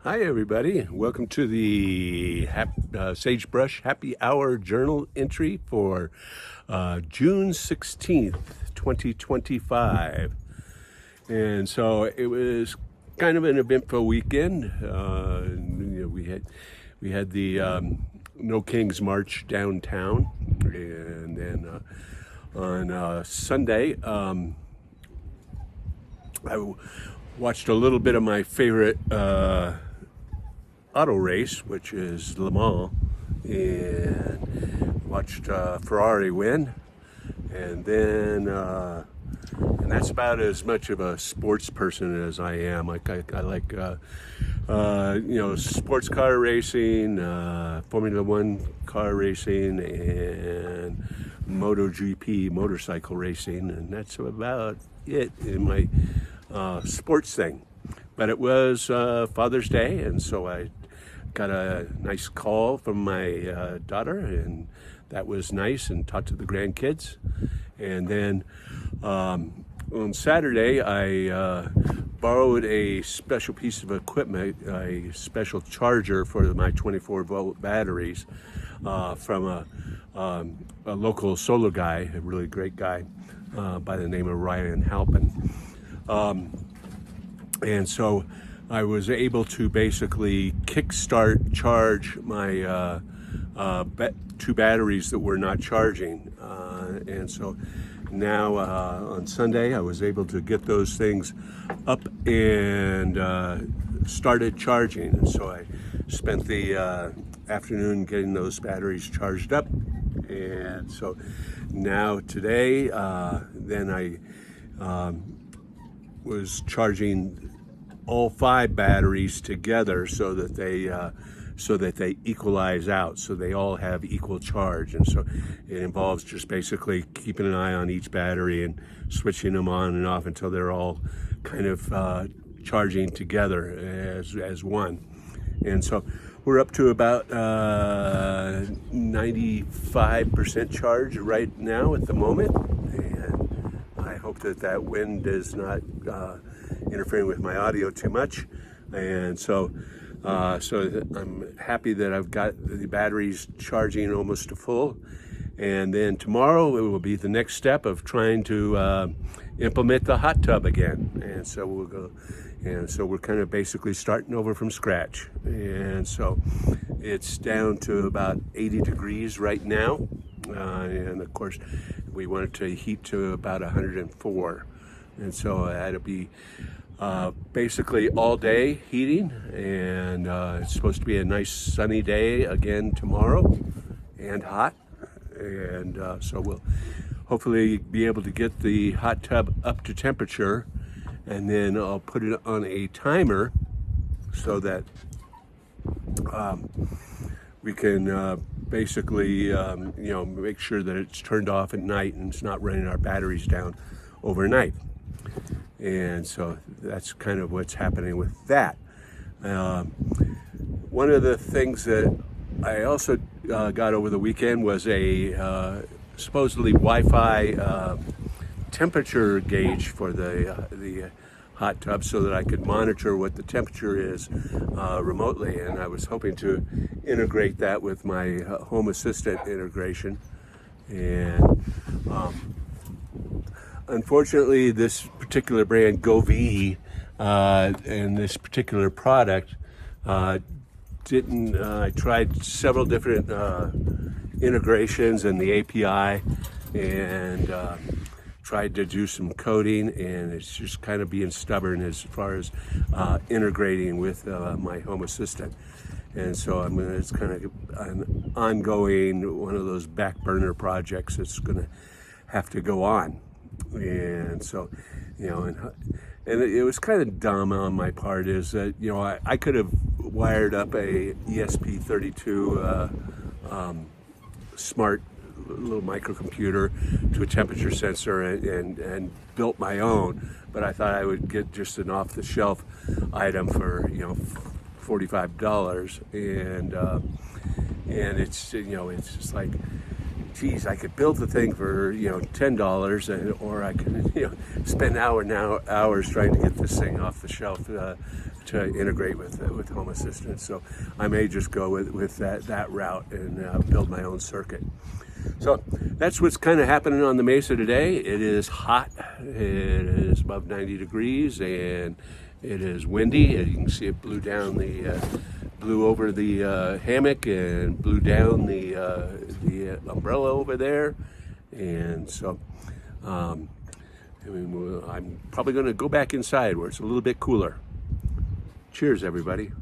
Hi, everybody. Welcome to the Sagebrush Happy Hour Journal entry for June 16th, 2025. And so it was kind of an eventful weekend. We had the No Kings March downtown, and then on Sunday, I watched a little bit of my favorite auto race, which is Le Mans, and watched Ferrari win, and then and that's about as much of a sports person as I am. I like sports car racing, Formula One car racing, and MotoGP motorcycle racing, and that's about it in my sports thing. But it was Father's Day, and so I got a nice call from my daughter, and that was nice, and talked to the grandkids. And then on Saturday, I borrowed a special piece of equipment, a special charger for my 24-volt batteries from a local solar guy, a really great guy by the name of Ryan Halpin. And so I was able to basically kickstart charge my two batteries that were not charging. And so now on Sunday, I was able to get those things up and started charging. And so I spent the afternoon getting those batteries charged up. And so now today, then I was charging all 5 batteries together so that they equalize out, so they all have equal charge. And so it involves just basically keeping an eye on each battery and switching them on and off until they're all kind of charging together as one. And so we're up to about 95% charge right now at the moment, and I hope that wind is not interfering with my audio too much. And so I'm happy that I've got the batteries charging almost to full. And then tomorrow it will be the next step of trying to implement the hot tub again. And so we'll go. And so we're kind of basically starting over from scratch. And so it's down to about 80 degrees right now. And of course, we want it to heat to about 104. And so that'll be basically all day heating. And it's supposed to be a nice sunny day again tomorrow and hot. And so we'll hopefully be able to get the hot tub up to temperature. And then I'll put it on a timer so that we can basically, make sure that it's turned off at night and it's not running our batteries down overnight. And so that's kind of what's happening with that. One of the things that I also got over the weekend was a supposedly Wi-Fi temperature gauge for the hot tub, so that I could monitor what the temperature is remotely. And I was hoping to integrate that with my Home Assistant integration. And unfortunately, this particular brand, Govee, and this particular product didn't. I tried several different integrations and the API, and tried to do some coding, and it's just kind of being stubborn as far as integrating with my Home Assistant. And so it's kind of an ongoing, one of those back burner projects that's going to have to go on. And so, and it was kind of dumb on my part, is that, I could have wired up a ESP32 smart little microcomputer to a temperature sensor and built my own, but I thought I would get just an off-the-shelf item for $45, and it's just like, geez, I could build the thing for $10, or I could spend hours trying to get this thing off the shelf to integrate with Home Assistant. So I may just go with that route and build my own circuit. So that's what's kind of happening on the Mesa today. It is hot. It is above 90 degrees, and it is windy. As you can see, it blew over the hammock and blew down the umbrella over there. And so I'm probably going to go back inside where it's a little bit cooler. Cheers, everybody.